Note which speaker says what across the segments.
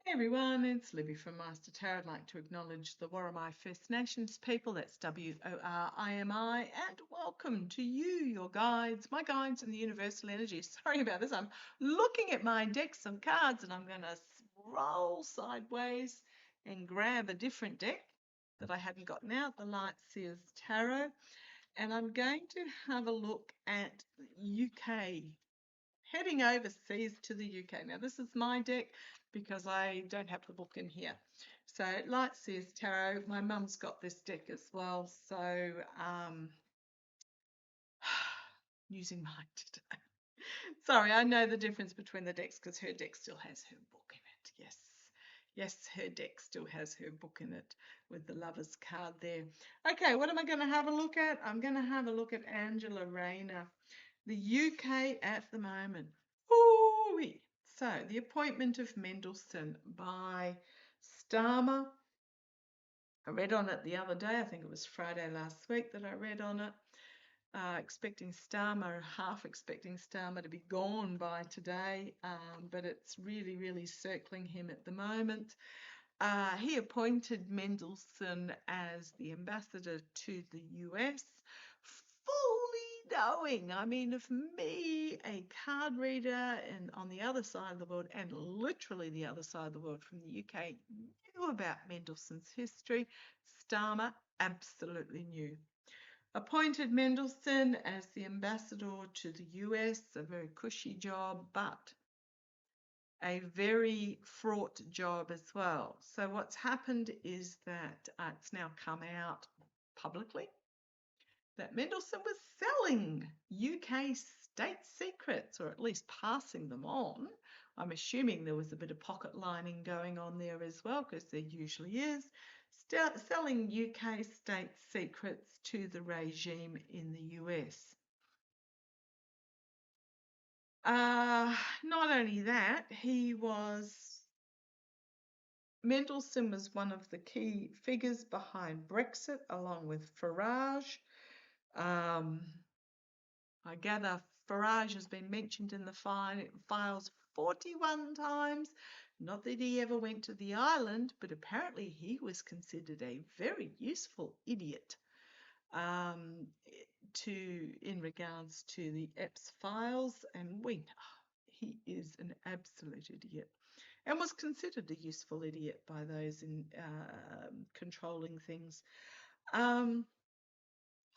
Speaker 1: Hey everyone, it's Libby from Master Tarot. I'd like to acknowledge the Worimi First Nations people, that's WORIMI, and welcome to you, your guides, my guides in the universal energy. Sorry about this, I'm looking at my decks of cards and I'm going to roll sideways and grab a different deck that I hadn't gotten out, the Lightseers Tarot, and I'm going to have a look at UK, heading overseas to the UK. Now this is my deck because I don't have the book in here. So Lightseers Tarot, my mum's got this deck as well, so using mine today. Sorry, I know the difference between the decks because her deck still has her book in it. Yes. Yes, her deck still has her book in it with the Lover's card there. Okay, what am I going to have a look at? I'm going to have a look at Angela Rayner, the UK at the moment. Ooh-wee. So, The Appointment of Mendelssohn by Starmer. I read on it the other day. I think it was Friday last week that I read on it. Half expecting Starmer to be gone by today, but it's really, really circling him at the moment. He appointed Mendelssohn as the ambassador to the US, fully knowing, I mean, if me, a card reader and on the other side of the world, and literally the other side of the world from the UK, knew about Mendelssohn's history, Starmer absolutely knew. Appointed Mendelssohn as the ambassador to the US, a very cushy job, but a very fraught job as well. So what's happened is that it's now come out publicly that Mendelssohn was selling UK state secrets, or at least passing them on. I'm assuming there was a bit of pocket lining going on there as well, because there usually is. Selling UK state secrets to the regime in the US. Not only that, Mendelssohn was one of the key figures behind Brexit, along with Farage. I gather Farage has been mentioned in the files 41 times. Not that he ever went to the island, but apparently he was considered a very useful idiot in regards to the Epps files, and we know he is an absolute idiot and was considered a useful idiot by those in controlling things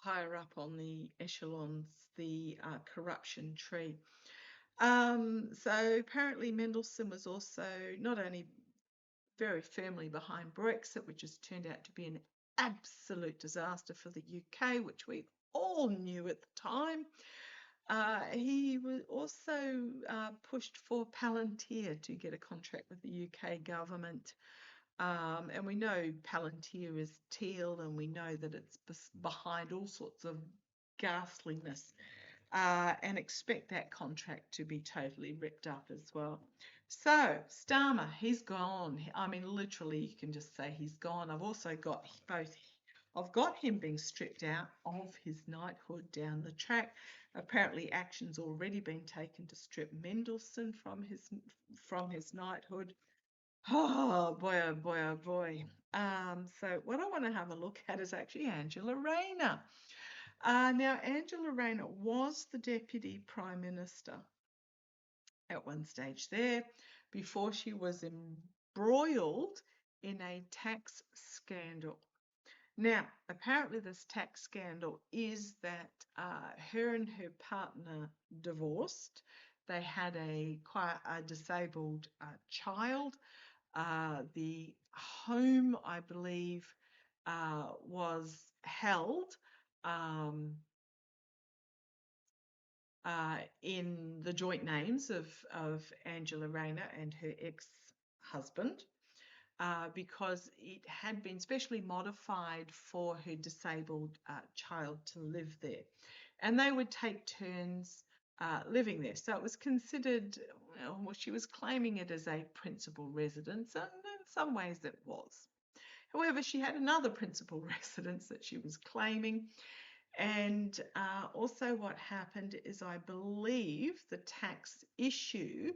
Speaker 1: higher up on the echelons, the corruption tree. So apparently Mendelssohn was also not only very firmly behind Brexit, which has turned out to be an absolute disaster for the UK, which we all knew at the time. He was also pushed for Palantir to get a contract with the UK government. And we know Palantir is teal, and we know that it's behind all sorts of ghastliness, and expect that contract to be totally ripped up as well. So Starmer, he's gone. I mean, literally, you can just say he's gone. I've also got I've got him being stripped out of his knighthood down the track. Apparently, action's already been taken to strip Mendelssohn from his knighthood. Oh boy, oh boy, oh boy. So what I want to have a look at is actually Angela Rayner. Now, Angela Rayner was the Deputy Prime Minister at one stage there before she was embroiled in a tax scandal. Now, apparently this tax scandal is that her and her partner divorced. They had quite a disabled child. The home, I believe, was held in the joint names of Angela Rayner and her ex-husband, because it had been specially modified for her disabled child to live there. And they would take turns living there. So it was considered, well, she was claiming it as a principal residence, and in some ways it was. However, she had another principal residence that she was claiming. And also what happened is, I believe the tax issue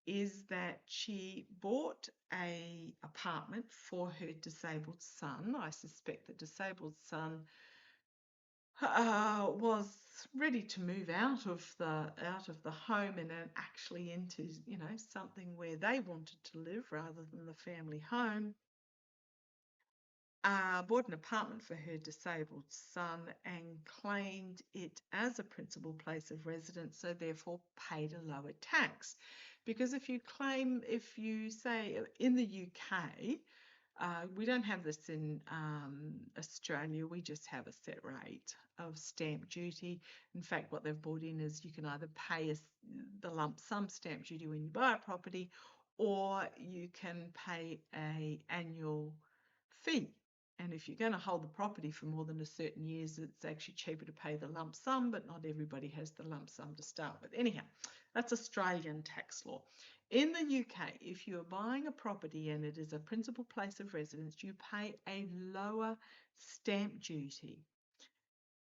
Speaker 1: is that she bought a apartment for her disabled son. I suspect the disabled son was ready to move out of the home and then actually into, you know, something where they wanted to live rather than the family home. Bought an apartment for her disabled son and claimed it as a principal place of residence, so therefore paid a lower tax. Because if you say in the UK, we don't have this in Australia, we just have a set rate of stamp duty. In fact, what they've brought in is you can either pay the lump sum stamp duty when you buy a property, or you can pay an annual fee. And if you're going to hold the property for more than a certain years, it's actually cheaper to pay the lump sum, but not everybody has the lump sum to start with. Anyhow, that's Australian tax law. In the UK, if you're buying a property and it is a principal place of residence, you pay a lower stamp duty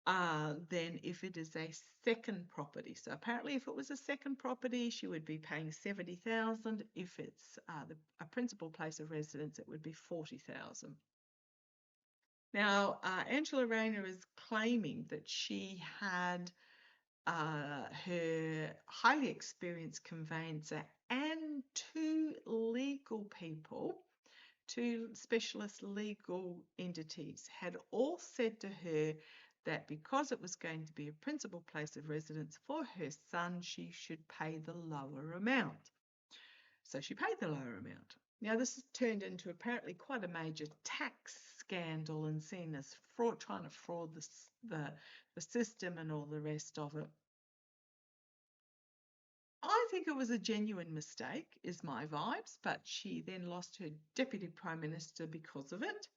Speaker 1: than if it is a second property. So apparently if it was a second property, she would be paying 70,000. If it's a principal place of residence, it would be 40,000. Now, Angela Rayner is claiming that she had her highly experienced conveyancer and two specialist legal entities had all said to her that because it was going to be a principal place of residence for her son, she should pay the lower amount. So she paid the lower amount. Now, this has turned into apparently quite a major tax scandal and seen as fraud, trying to fraud the system and all the rest of it. I think it was a genuine mistake, is my vibes, but she then lost her Deputy Prime Minister because of it.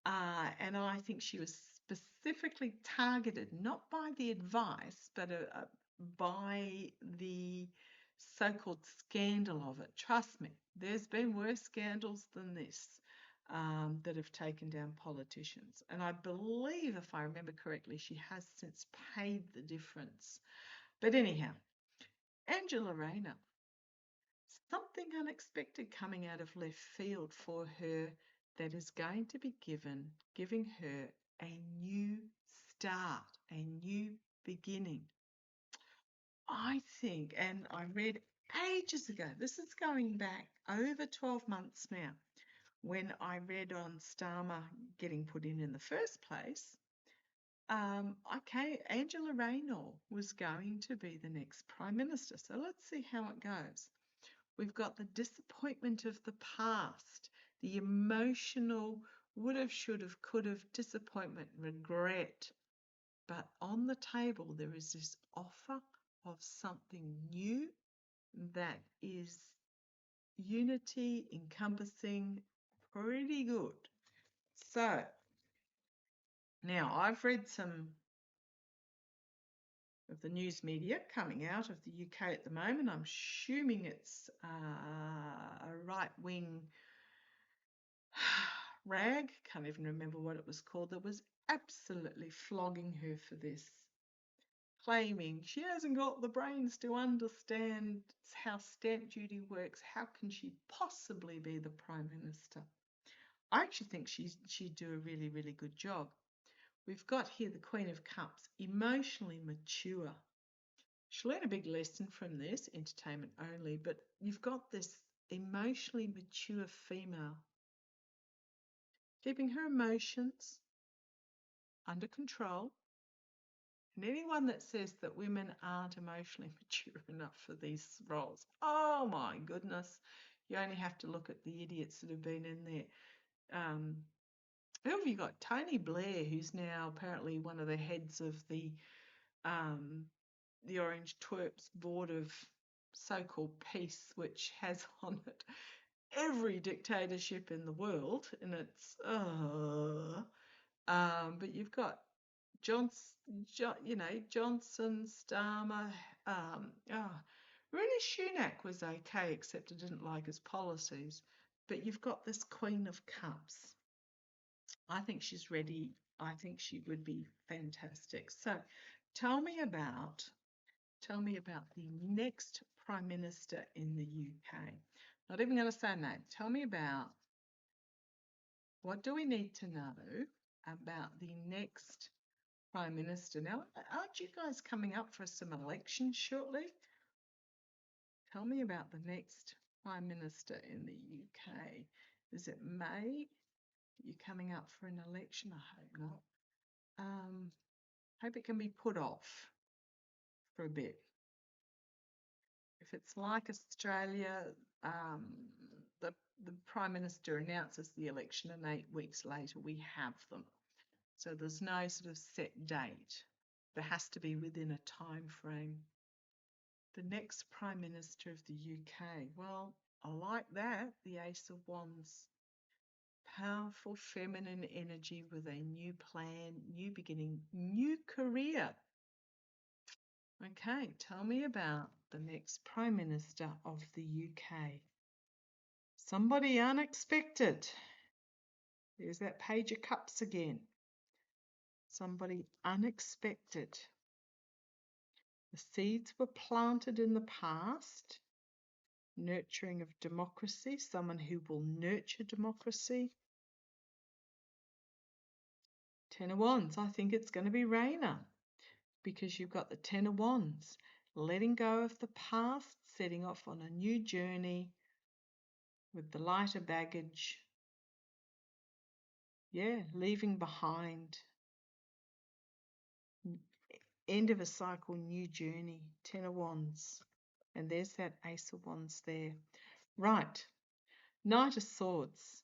Speaker 1: And I think she was specifically targeted not by the advice, but by the so-called scandal of it. Trust me, there's been worse scandals than this that have taken down politicians. And I believe, if I remember correctly, she has since paid the difference. But anyhow, Angela Rayner, something unexpected coming out of left field for her that is going to be giving her a new start, a new beginning. I think, and I read ages ago, this is going back over 12 months now, when I read on Starmer getting put in the first place, okay, Angela Rayner was going to be the next Prime Minister. So let's see how it goes. We've got the disappointment of the past, the emotional would have, should have, could have, disappointment, regret. But on the table, there is this offer of something new that is unity, encompassing, pretty good. So now I've read some of the news media coming out of the UK at the moment. I'm assuming it's a right-wing rag, can't even remember what it was called, that was absolutely flogging her for this, claiming she hasn't got the brains to understand how stamp duty works. How can she possibly be the Prime Minister? I actually think she'd do a really, really good job. We've got here the Queen of Cups, emotionally mature. She'll learn a big lesson from this, entertainment only, but you've got this emotionally mature female keeping her emotions under control. And anyone that says that women aren't emotionally mature enough for these roles, oh my goodness, you only have to look at the idiots that have been in there. Who have you got? Tony Blair, who's now apparently one of the heads of the Orange Twerps Board of so-called peace, which has on it every dictatorship in the world, and it's but you've got Johnson, Starmer. Really, Sunak was okay, except I didn't like his policies. But you've got this Queen of Cups. I think she's ready. I think she would be fantastic. So, tell me about the next Prime Minister in the UK? Not even going to say name. Tell me about what do we need to know about the next Prime Minister. Now, aren't you guys coming up for some elections shortly? Tell me about the next Prime Minister in the UK. Is it May? You're coming up for an election? I hope not. Hope it can be put off for a bit. If it's like Australia, the Prime Minister announces the election and 8 weeks later we have them. So there's no sort of set date. There has to be within a time frame. The next Prime Minister of the UK. Well, I like that. The Ace of Wands. Powerful feminine energy with a new plan, new beginning, new career. Okay, tell me about the next Prime Minister of the UK. Somebody unexpected. There's that Page of Cups again. Somebody unexpected. The seeds were planted in the past. Nurturing of democracy, someone who will nurture democracy. Ten of Wands, I think it's going to be Raina because you've got the Ten of Wands. Letting go of the past, setting off on a new journey with the lighter baggage. Yeah, leaving behind. End of a cycle, new journey. Ten of Wands. And there's that Ace of Wands there. Right. Knight of Swords.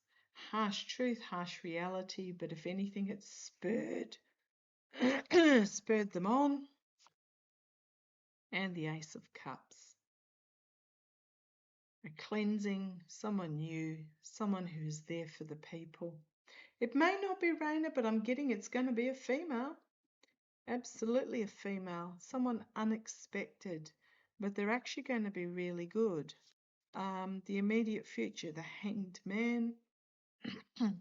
Speaker 1: Harsh truth, harsh reality, but if anything, it's spurred them on. And the Ace of Cups. A cleansing, someone new, someone who's there for the people. It may not be Raina, but I'm getting it's going to be a female. Absolutely a female. Someone unexpected, but they're actually going to be really good. The immediate future, the Hanged Man,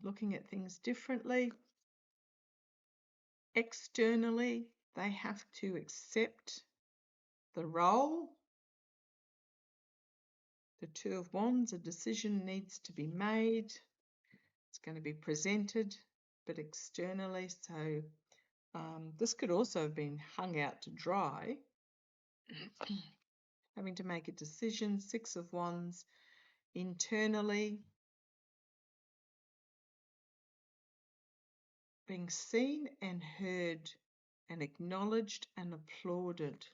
Speaker 1: looking at things differently. Externally, they have to accept the role. The Two of Wands, a decision needs to be made. It's going to be presented, but externally. So this could also have been hung out to dry. Having to make a decision. Six of Wands. Internally, being seen and heard and acknowledged and applauded.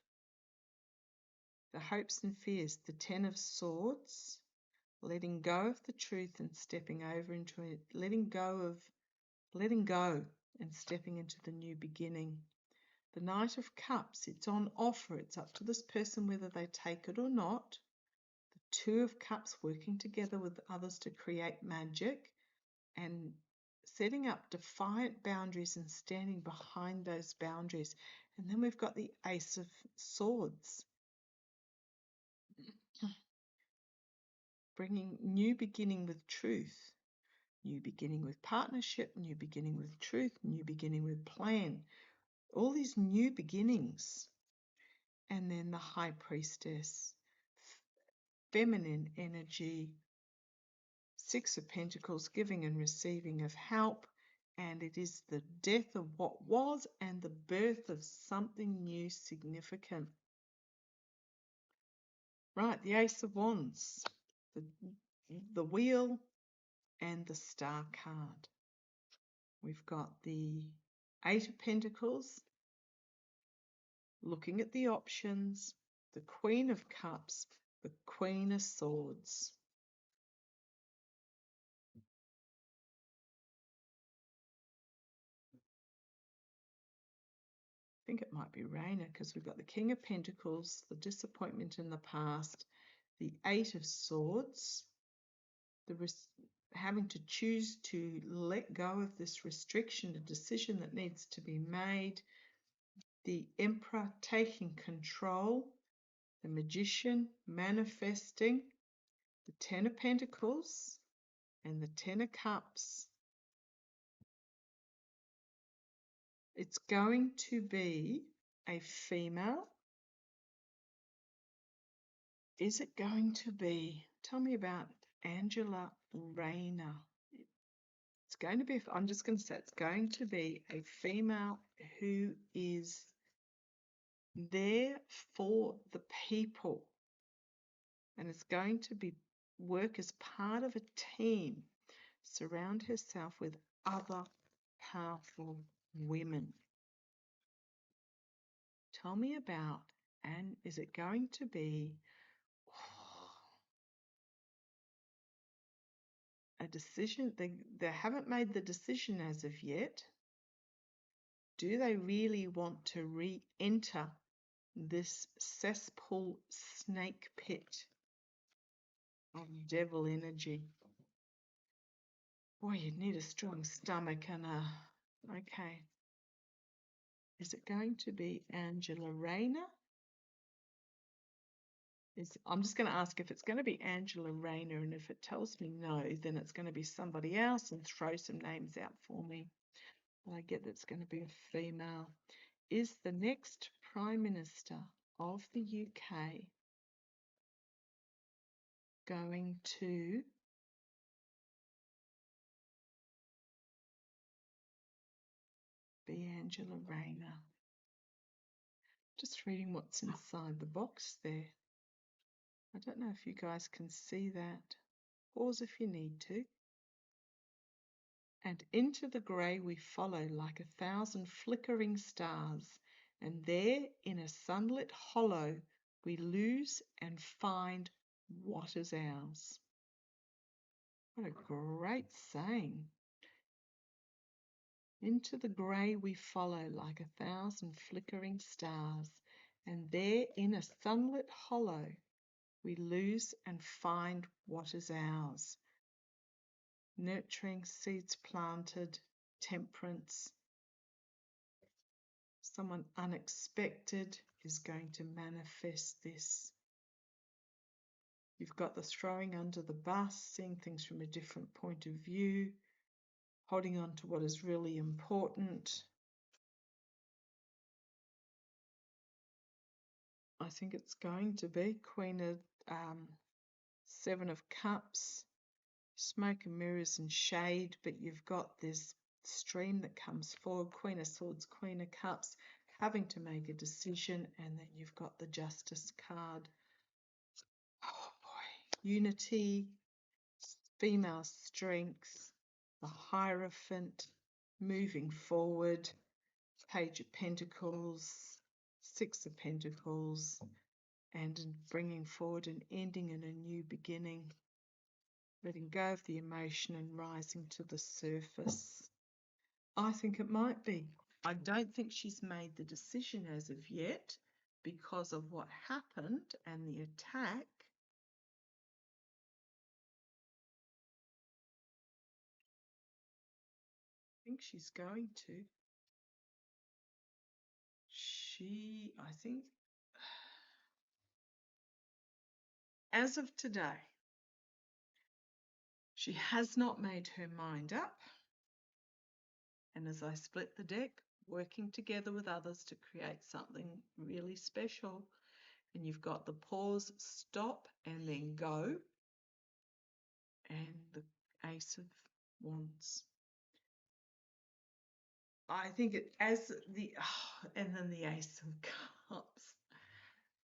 Speaker 1: The hopes and fears. The Ten of Swords. Letting go of the truth and stepping over into it. Letting go and stepping into the new beginning. The Knight of Cups, it's on offer. It's up to this person whether they take it or not. The Two of Cups, working together with others to create magic and setting up defiant boundaries and standing behind those boundaries. And then we've got the Ace of Swords. Bringing new beginning with truth. New beginning with partnership, new beginning with truth, new beginning with plan. All these new beginnings. And then the High Priestess, feminine energy, Six of Pentacles, giving and receiving of help. And it is the death of what was and the birth of something new significant. Right, the Ace of Wands, the Wheel and the Star card. We've got the Eight of Pentacles, looking at the options, the Queen of Cups, the Queen of Swords. I think it might be Raina because we've got the King of Pentacles, the disappointment in the past, the Eight of Swords, having to choose to let go of this restriction, a decision that needs to be made, the Emperor taking control, the Magician manifesting, the Ten of Pentacles and the Ten of Cups. It's going to be a female Is it going to be, tell me about Angela Rayner. It's going to be, I'm just going to say it's going to be a female who is there for the people, and it's going to be work as part of a team, surround herself with other powerful women. Tell me about, and is it going to be a decision? They haven't made the decision as of yet. Do they really want to re-enter this cesspool snake pit of devil energy? Boy, you'd need a strong stomach and a... Okay. Is it going to be Angela Rayner? I'm just going to ask if it's going to be Angela Rayner, and if it tells me no, then it's going to be somebody else, and throw some names out for me. I get that it's going to be a female. Is the next Prime Minister of the UK going to be Angela Rayner? Just reading what's inside the box there. I don't know if you guys can see that. Pause if you need to. And into the grey we follow like 1,000 flickering stars, and there in a sunlit hollow we lose and find what is ours. What a great saying. Into the grey we follow like 1,000 flickering stars, and there in a sunlit hollow we lose and find what is ours. Nurturing, seeds planted, temperance. Someone unexpected is going to manifest this. You've got the throwing under the bus, seeing things from a different point of view, holding on to what is really important. I think it's going to be Queen of Seven of Cups, smoke and mirrors and shade, but you've got this stream that comes forward, Queen of Swords, Queen of Cups, having to make a decision, and then you've got the Justice card. Oh boy, unity, female strength, the Hierophant, moving forward, Page of Pentacles, Six of Pentacles, and bringing forward an ending and a new beginning, letting go of the emotion and rising to the surface. I think it might be. I don't think she's made the decision as of yet because of what happened and the attack. I think she's going to. I think, as of today, she has not made her mind up. And as I split the deck, working together with others to create something really special. And you've got the pause, stop, and then go. And the Ace of Wands. I think it as the, and then the Ace of Cups.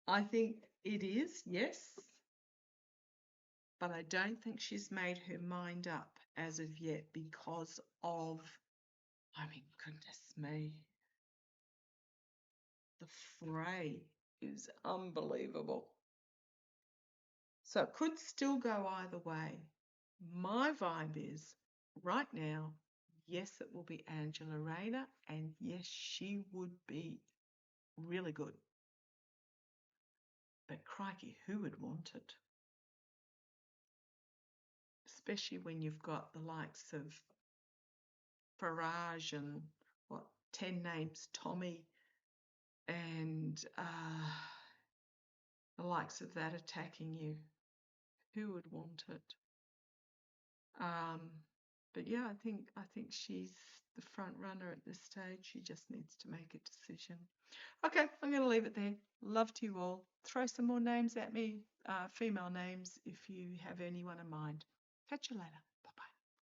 Speaker 1: I think it is, yes. But I don't think she's made her mind up as of yet because of, I mean, goodness me. The fray is unbelievable. So it could still go either way. My vibe is right now, yes, it will be Angela Rayner, and yes, she would be really good. But crikey, who would want it? Especially when you've got the likes of Farage and 10 names Tommy, and the likes of that attacking you. Who would want it? But yeah, I think she's the front runner at this stage. She just needs to make a decision. Okay, I'm going to leave it there. Love to you all. Throw some more names at me, female names, if you have anyone in mind. Catch you later.